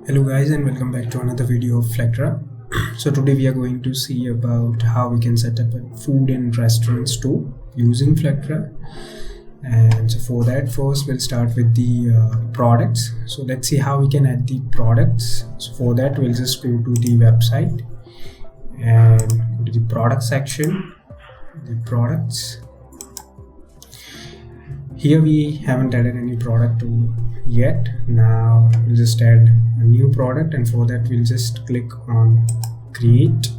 Hello guys, and welcome back to another video of Flectra. So today we are going to see about how we can set up a food and restaurant store using Flectra. And so for that, first we'll start with the products. So let's see how we can add the products. So for that, we'll just go to the website and go to the product section, the products. Here we haven't added any product yet. Now we'll just add a new product, and for that we'll just click on create,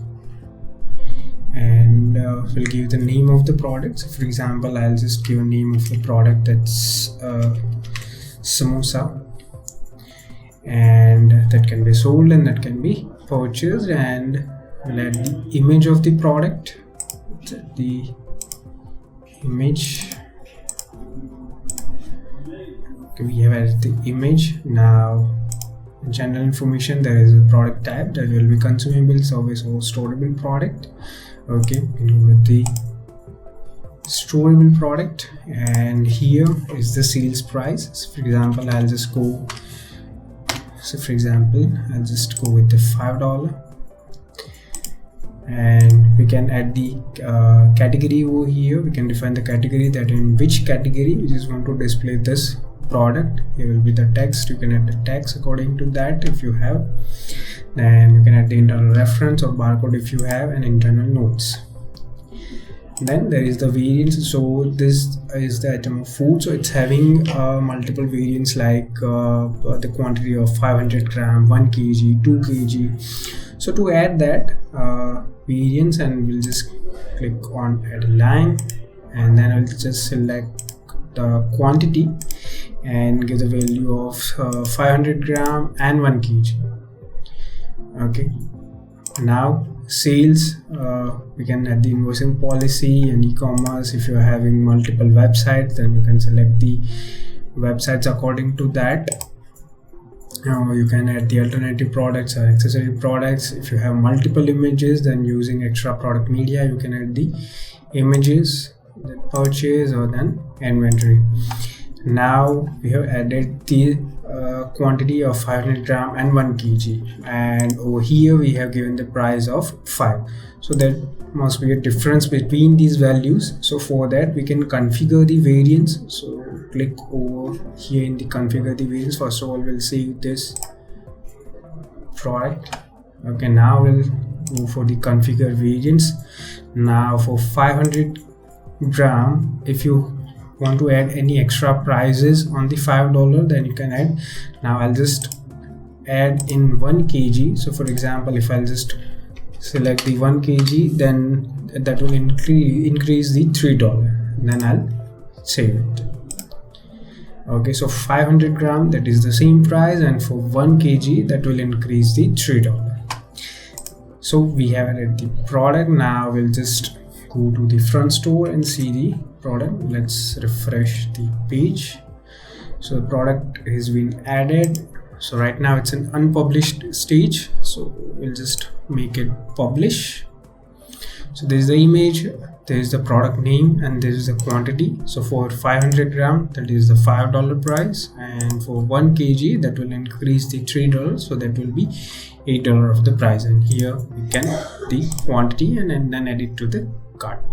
and we'll give the name of the product. So for example, I'll just give a name of the product that's samosa, and that can be sold and that can be purchased. And we'll add the image of the product, the image. We have added the image. Now in general information, there is a product type that will be consumable, service, or storable product. Okay, we go with the storable product, and here is the sales price. So for example, I'll just go with the $5, and we can add the category over here. We can define the category, that in which category we just want to display this product. Here will be the text. You can add the text according to that if you have. Then you can add the internal reference or barcode if you have, and internal notes. Then there is the variants. So this is the item of food, so it's having multiple variants, like the quantity of 500 gram, 1 kg, 2 kg. So to add that variants, and we'll just click on add a line, and then I'll just select the quantity and give the value of 500 gram and 1 kg. Okay, now sales, we can add the invoicing policy and e-commerce. If you're having multiple websites, then you can select the websites according to that. You can add the alternative products or accessory products. If you have multiple images, then using extra product media, you can add the images, then purchase, or then inventory. Now we have added the quantity of 500 gram and 1 kg, and over here we have given the price of 5. So there must be a difference between these values. So for that, we can configure the variance. So click over here in the configure the variance. First of all, we'll save this product. Okay, now we'll go for the configure variance. Now for 500 gram, if you want to add any extra prices on the $5, then you can add. Now I'll just add in 1 kg. So for example, if I'll just select the 1 kg, then that will increase the $3. Then I'll save it. Okay, so 500 gram, that is the same price, and for 1 kg that will increase the $3. So we have added the product. Now we'll just go to the front store and see the product. Let's refresh the page. So the product has been added. So right now it's an unpublished stage, so we'll just make it publish. So there is the image, there is the product name, and there is the quantity. So for 500 gram, that is the $5 price, and for 1 kg that will increase the $3, so that will be $8 of the price. And here we can add the quantity and then add it to the cart.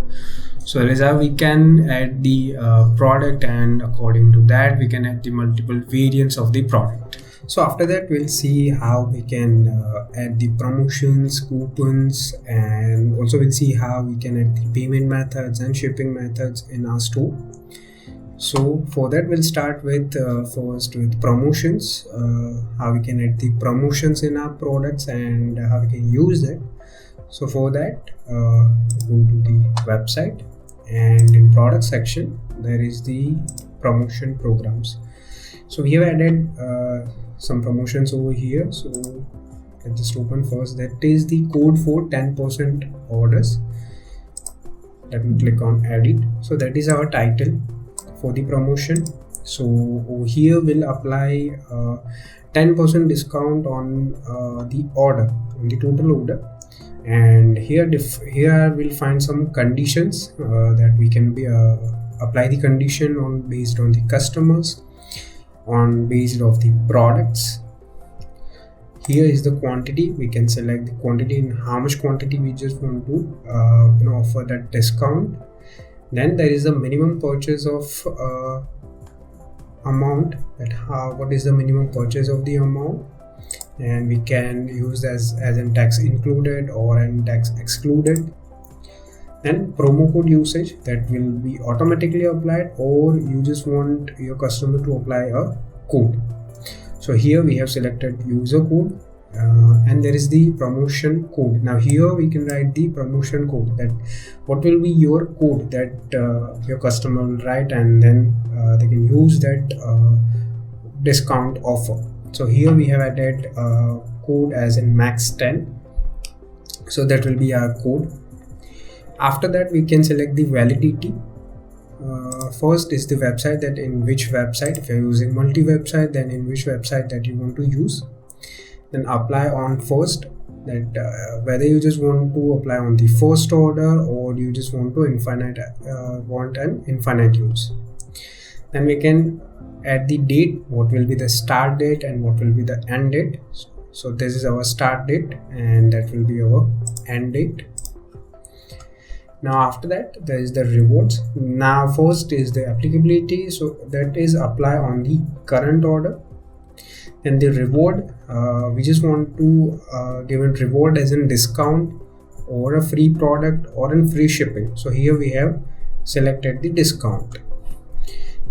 So that is how we can add the product, and according to that we can add the multiple variants of the product. So after that, we'll see how we can add the promotions, coupons, and also we'll see how we can add the payment methods and shipping methods in our store. So for that, we'll start with first with promotions, how we can add the promotions in our products and how we can use that. So for that, go to the website, and in product section there is the promotion programs. So we have added some promotions over here. So let's just open first. That is the code for 10% orders. Let me click on edit. So that is our title for the promotion. So over here we'll apply 10% discount on the order, on the total order. And here we'll find some conditions that we can apply the condition on based on the customers, on based of the products, here is the quantity. We can select the quantity and how much quantity we just want to offer that discount. Then there is the minimum purchase of amount, that what is the minimum purchase of the amount, and we can use as in tax included or in tax excluded. Then promo code usage, that will be automatically applied, or you just want your customer to apply a code. So here we have selected user code, and there is the promotion code. Now here we can write the promotion code, that what will be your code that your customer will write, and then they can use that discount offer. So here we have added code as in max 10, so that will be our code. After that we can select the validity. First is the website, that in which website, if you're using multi-website, then in which website that you want to use. Then apply on first, that whether you just want to apply on the first order, or you just want to want an infinite use. Then we can add the date, what will be the start date and what will be the end date. So this is our start date, and that will be our end date. Now after that there is the rewards. Now first is the applicability, so that is apply on the current order. Then the reward, we just want to give a reward as in discount, or a free product, or in free shipping. So here we have selected the discount.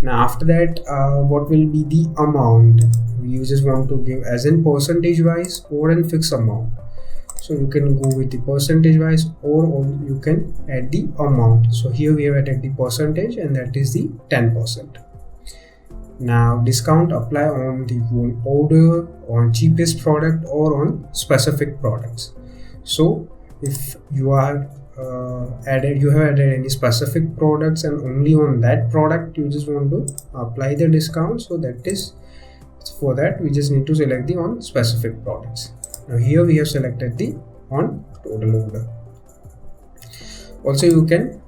Now after that, what will be the amount, we just want to give as in percentage wise or in fixed amount. So you can go with the percentage wise, or you can add the amount. So here we have added the percentage, and that is the 10%. Now discount apply on the whole order, on cheapest product, or on specific products. So if you are you have added any specific products, and only on that product you just want to apply the discount, so that is, for that we just need to select the on specific products. Now here we have selected the on total order. Also you can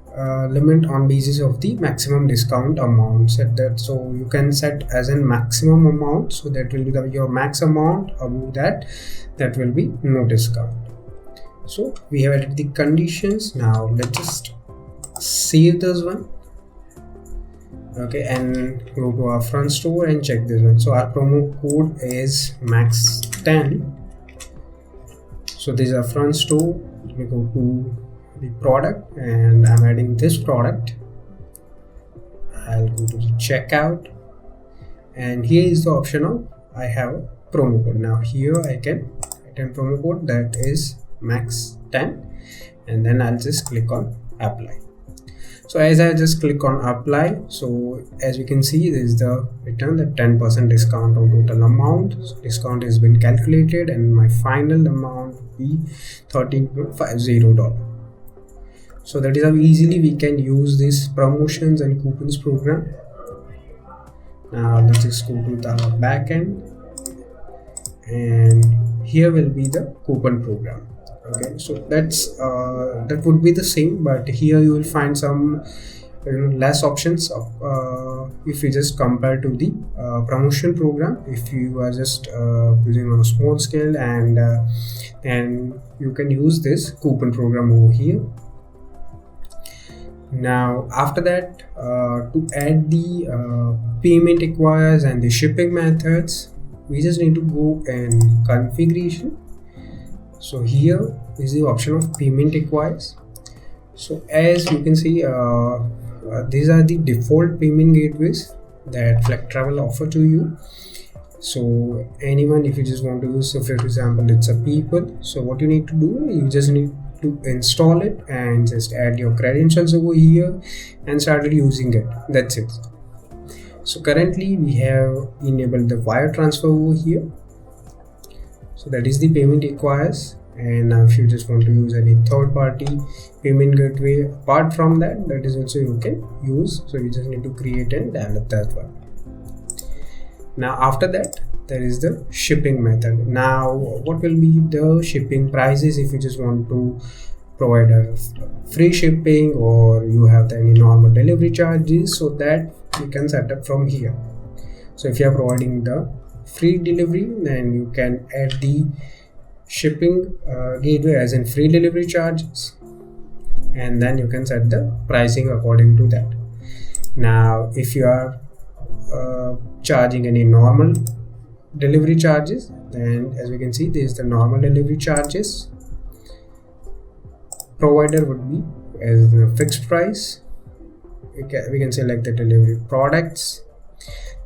limit on basis of the maximum discount amount, set that, so you can set as in maximum amount, so that will be your max amount. Above that will be no discount. So we have added the conditions. Now let's just save this one, okay, and go to our front store and check this one. So our promo code is max 10. So this is our front store. Let me go to the product, and I'm adding this product. I'll go to the checkout, and here is the option of I have a promo code. Now here I can write a promo code that is max 10, and then I'll just click on apply. So as I just click on apply, so as you can see, there is the return, the 10% discount on total amount. So discount has been calculated, and my final amount will be $13.50. So that is how easily we can use this promotions and coupons program. Now let's just go to the backend, and here will be the coupon program. Okay, so that's that would be the same, but here you will find some less options if you just compare to the promotion program. If you are just using on a small scale, and you can use this coupon program over here. Now after that, to add the payment acquires and the shipping methods, we just need to go in configuration. So here is the option of payment acquires. So as you can see, these are the default payment gateways that Flectra will offer to you. So anyone, if you just want to use, so for example it's a people, so what you need to do, you just need to install it and just add your credentials over here and started using it. That's it. So currently we have enabled the wire transfer over here. So that is the payment acquires. And now if you just want to use any third-party payment gateway apart from that, that is also you can use. So you just need to create and develop that one. Now after that, there is the shipping method. Now what will be the shipping prices if you just want to provide a free shipping, or you have any normal delivery charges, so that you can set up from here. So if you are providing the free delivery, then you can add the shipping gateway as in free delivery charges, and then you can set the pricing according to that. Now if you are charging any normal delivery charges, then as we can see, there is the normal delivery charges. Provider would be as the fixed price. We can select the delivery products.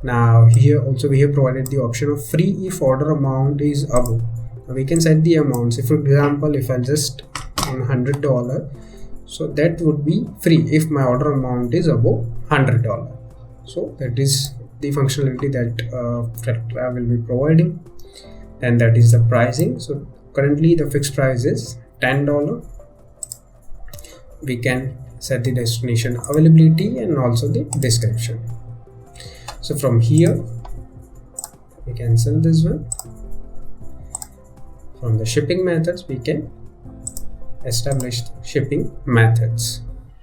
Now here also we have provided the option of free if order amount is above. Now we can set the amounts. If for example, if I just on $100, so that would be free if my order amount is above $100. So that is the functionality that Flectra will be providing, and that is the pricing. So currently the fixed price is $10. We can set the destination availability and also the description. So from here we cancel this one. From the shipping methods we can establish shipping methods.